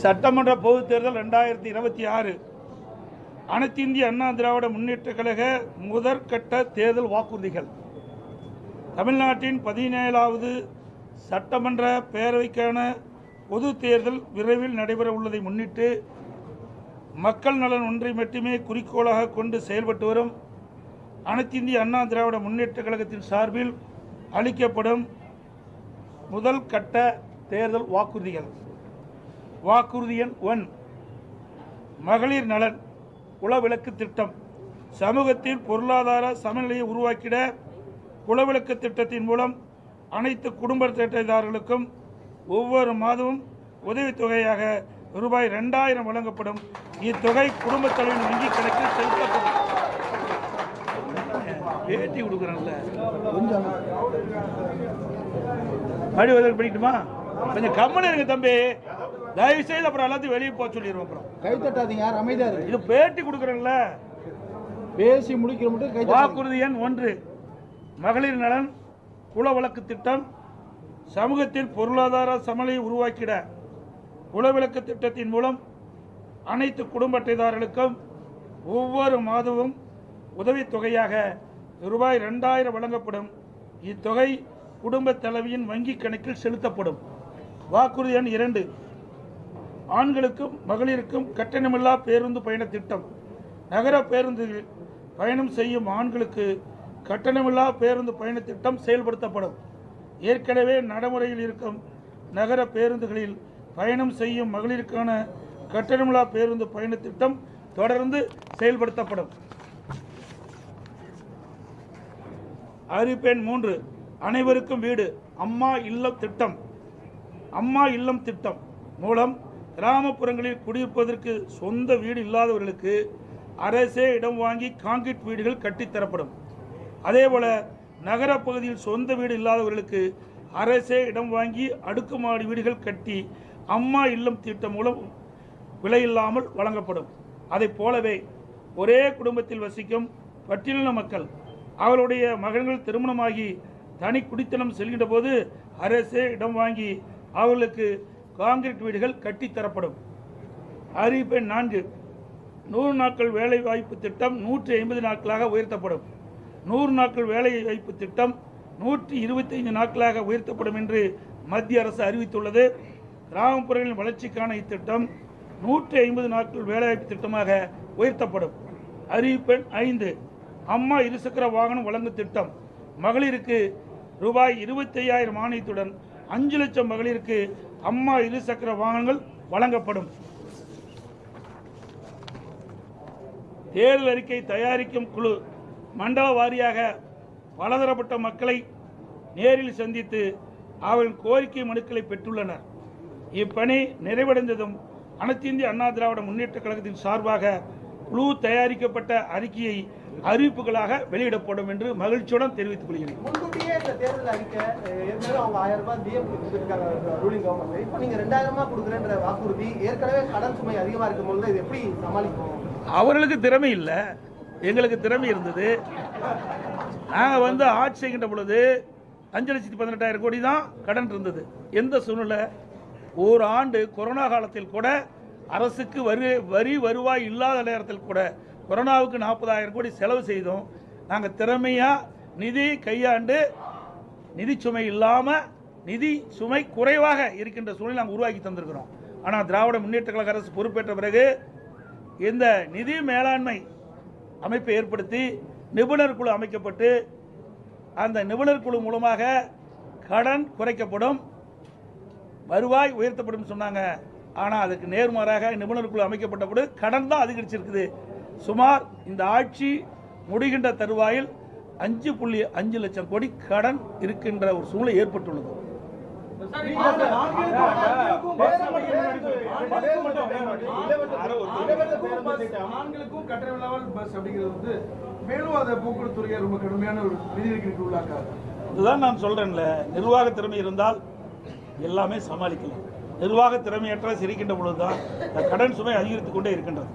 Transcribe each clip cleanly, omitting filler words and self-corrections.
சட்டமன்ற பொதுத் தேர்தல் 2026 அனைத்து இந்திய அண்ணா திராவிட முன்னேற்ற கழக முதற்கட்ட தேர்தல் வாக்குறுதிகள். தமிழ்நாட்டின் 17வது சட்டமன்ற பேரவைக்கான பொது தேர்தல் விரைவில் நடைபெற உள்ளதை முன்னிட்டு மக்கள் நலன் ஒன்றை மட்டுமே குறிக்கோளாக கொண்டு செயல்பட்டு வரும் அனைத்து இந்திய அண்ணா திராவிட முன்னேற்ற கழகத்தின் சார்பில் அளிக்கப்படும் முதல் கட்ட தேர்தல் வாக்குறுதிகள். வாக்குறுதி எண் 1, மகளிர் நலன் குலவிளக்கு திட்டம். சமூகத்தில் பொருளாதார சமநிலையை உருவாக்கிட குலவிளக்கு திட்டத்தின் மூலம் அனைத்து குடும்ப அட்டைதாரர்களுக்கும் ஒவ்வொரு மாதமும் உதவித்தொகையாக ரூபாய் 2000 வழங்கப்படும். இத்தொகை குடும்பத் தலைவரின் வங்கி கணக்கில் செலுத்தப்படும். பேட்டி கொடுக்குறாங்கல்ல, கொஞ்சம் மறுபடியும் படிக்கட்டுமா? கொஞ்சம் கம்மன் இருங்க தம்பி, தயவு செய்து அப்புறம் எல்லாத்தையும் வெளியே போக சொல்லிடுவோம். அப்புறம் கை தட்டாதீங்க, யார் அமைதியா இருக்கு. இது பேட்டி கொடுக்குறேன்ல, பேசி முடிக்கிற மட்டும். வாக்குறுதி எண் 1, மகளிர் நலன் குலவிளக்கு திட்டம். சமூகத்தில் பொருளாதார சமநிலையை உருவாக்கிட குலவிளக்கு திட்டத்தின் மூலம் அனைத்து குடும்ப அட்டைதாரர்களுக்கும் ஒவ்வொரு மாதமும் உதவித்தொகையாக ரூபாய் 2000 வழங்கப்படும். இத்தொகை குடும்ப தலைவியின் வங்கி கணக்கில் செலுத்தப்படும். வாக்குறுதி எண் 2, ஆண்களுக்கும் மகளிருக்கும் கட்டணமில்லா பேருந்து பயண திட்டம். நகர பேருந்தில் பயணம் செய்யும் ஆண்களுக்கு கட்டணமில்லா பேருந்து பயண திட்டம் செயல்படுத்தப்படும். ஏற்கனவே நடைமுறையில் இருக்கும் நகர பேருந்துகளில் பயணம் செய்யும் மகளிருக்கான கட்டணமில்லா பேருந்து பயண திட்டம் தொடர்ந்து செயல்படுத்தப்படும். அறிவிப்பு எண் 3, அனைவருக்கும் வீடு அம்மா இல்லம் திட்டம். அம்மா இல்லம் திட்டம் மூலம் கிராமப்புறங்களில் குடியிருப்பதற்கு சொந்த வீடு இல்லாதவர்களுக்கு அரசே இடம் வாங்கி கான்கிரீட் வீடுகள் கட்டித்தரப்படும். அதேபோல நகரப்பகுதியில் சொந்த வீடு இல்லாதவர்களுக்கு அரசே இடம் வாங்கி அடுக்குமாடி வீடுகள் கட்டி அம்மா இல்லம் திட்டம் மூலம் விலையில்லாமல் வழங்கப்படும். அதை போலவே ஒரே குடும்பத்தில் வசிக்கும் பட்டியலின மக்கள் அவருடைய மகன்கள் திருமணமாகி தனி குடித்தனம் செல்கின்ற போது அரசே இடம் வாங்கி அவர்களுக்கு கான்கிரீட் வீடுகள் கட்டித்தரப்படும். அறிவிப்பு எண் 4, 100 நாட்கள் வேலை வாய்ப்பு திட்டம் 150 நாட்களாக உயர்த்தப்படும். 100 நாட்கள் வேலை வாய்ப்பு திட்டம் 125 நாட்களாக உயர்த்தப்படும் என்று மத்திய அரசு அறிவித்துள்ளது. கிராமப்புறங்களின் வளர்ச்சிக்கான இத்திட்டம் 150 நாட்கள் வேலைவாய்ப்பு திட்டமாக உயர்த்தப்படும். அறிவிப்பு எண் 5, அம்மா இருசக்கர வாகனம் வழங்கும் திட்டம். மகளிருக்கு ரூபாய் 25,000 மானியத்துடன் 5 லட்சம் மகளிருக்கு அம்மா இருசக்கர வாகனங்கள் வழங்கப்படும். தேர்தல் அறிக்கை தயாரிக்கும் குழு மண்டல வாரியாக பலதரப்பட்ட மக்களை நேரில் சந்தித்து அவர்களின் கோரிக்கை மனுக்களை பெற்றுள்ளனர். இப்பணி நிறைவடைந்ததும் அனைத்து இந்திய அண்ணா திராவிட முன்னேற்ற கழகத்தின் சார்பாக குழு தயாரிக்கப்பட்ட அறிக்கையை அறிவிப்புகளாக வெளியிடப்படும் என்று மகிழ்ச்சியுடன் தெரிவித்துக் கொள்கிறேன். முன்கூட்டியே இந்த தேர்தல் அறிக்கை ஏற்கனவே அவங்க 1000 ரூபாய் டிஎம் கொடுத்துருக்காங்க ரூலிங் கவர்மெண்ட். இப்போ நீங்க 2000 கொடுக்குறேன்ற வாக்குறுதி ஏற்கனவே கடன் சுமை அதிகமாக இருக்கும் பொழுது இது எப்படி சமாளிக்கும்? அவர்களுக்கு திறமை இல்லை, எங்களுக்கு திறமை இருந்தது. நாங்கள் ஆட்சி செய்கின்ற பொழுது 5,18,000 கோடி தான் கடன் இருந்தது. எந்த சூழ்நிலை? ஒரு ஆண்டு கொரோனா காலத்தில் கூட அரசுக்கு வரி வருவாய் இல்லாத நேரத்தில் கூட கொரோனாவுக்கு 40,000 கோடி செலவு செய்தோம். நாங்கள் திறமையாக நிதி கையாண்டு நிதி சுமை இல்லாமல் நிதி சுமை குறைவாக இருக்கின்ற சூழ்நிலை நாங்கள் உருவாக்கி தந்திருக்கிறோம். ஆனால் திராவிட முன்னேற்ற கழக அரசு பொறுப்பேற்ற பிறகு இந்த நிதி மேலாண்மை அமைப்பை ஏற்படுத்தி நிபுணர் குழு அமைக்கப்பட்டு அந்த நிபுணர் குழு மூலமாக கடன் குறைக்கப்படும், வருவாய் உயர்த்தப்படும் சொன்னாங்க. ஆனால் அதுக்கு நேர்மாறாக நிபுணர் குழு அமைக்கப்பட்டபோது கடன் தான் அதிகரிச்சிருக்குது. சுமார் இந்த ஆட்சி முடிகின்ற தருவாயில் 5.5 லட்சம் கோடி கடன் இருக்கின்ற ஒரு சூழ்நிலை ஏற்பட்டுள்ளது. ஆண்களுக்கும் கட்டணமில்லாமல் பஸ் அப்படிங்கிறது மேலும் அதை போக்குவரத்து துறையை ரொம்ப கடுமையான ஒரு நிதி உள்ளாக்காது. இதுதான் நான் சொல்றேன்ல, நிர்வாக திறமை இருந்தால் எல்லாமே சமாளிக்கலாம். நிர்வாக திறமையற்ற சிரிக்கின்ற பொழுதுதான் கடன் சுமை அதிகரித்துக் கொண்டே இருக்கின்றது.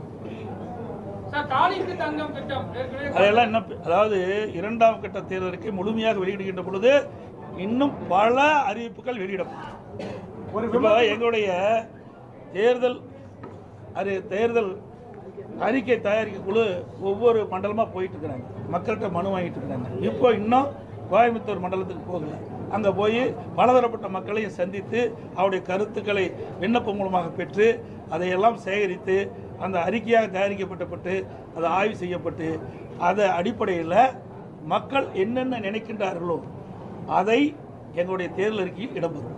அதெல்லாம் இன்னும் அதாவது 2ஆம் கட்ட தேர்தலுக்கு முழுமையாக வெளியிடுகின்ற பொழுது இன்னும் பல அறிவிப்புகள் வெளியிடப்படும். எங்களுடைய தேர்தல் அறிக்கை தயாரிக்க குழு ஒவ்வொரு மண்டலமாக போயிட்டு இருக்கிறாங்க, மக்கள்கிட்ட மனு வாங்கிட்டு இருக்கிறாங்க. இப்போ இன்னும் கோயம்புத்தூர் மண்டலத்துக்கு போகல. அங்கே போய் பலதரப்பட்ட மக்களையும் சந்தித்து அவருடைய கருத்துக்களை விண்ணப்பம் மூலமாக பெற்று அதையெல்லாம் சேகரித்து அந்த அறிக்கையாக தயாரிக்கப்பட்டு அது ஆய்வு செய்யப்பட்டு அதை அடிப்படையில் மக்கள் என்னென்ன நினைக்கின்றார்களோ அதை எங்களுடைய தேர்தல் அறிக்கையில் இடம்பெறும்.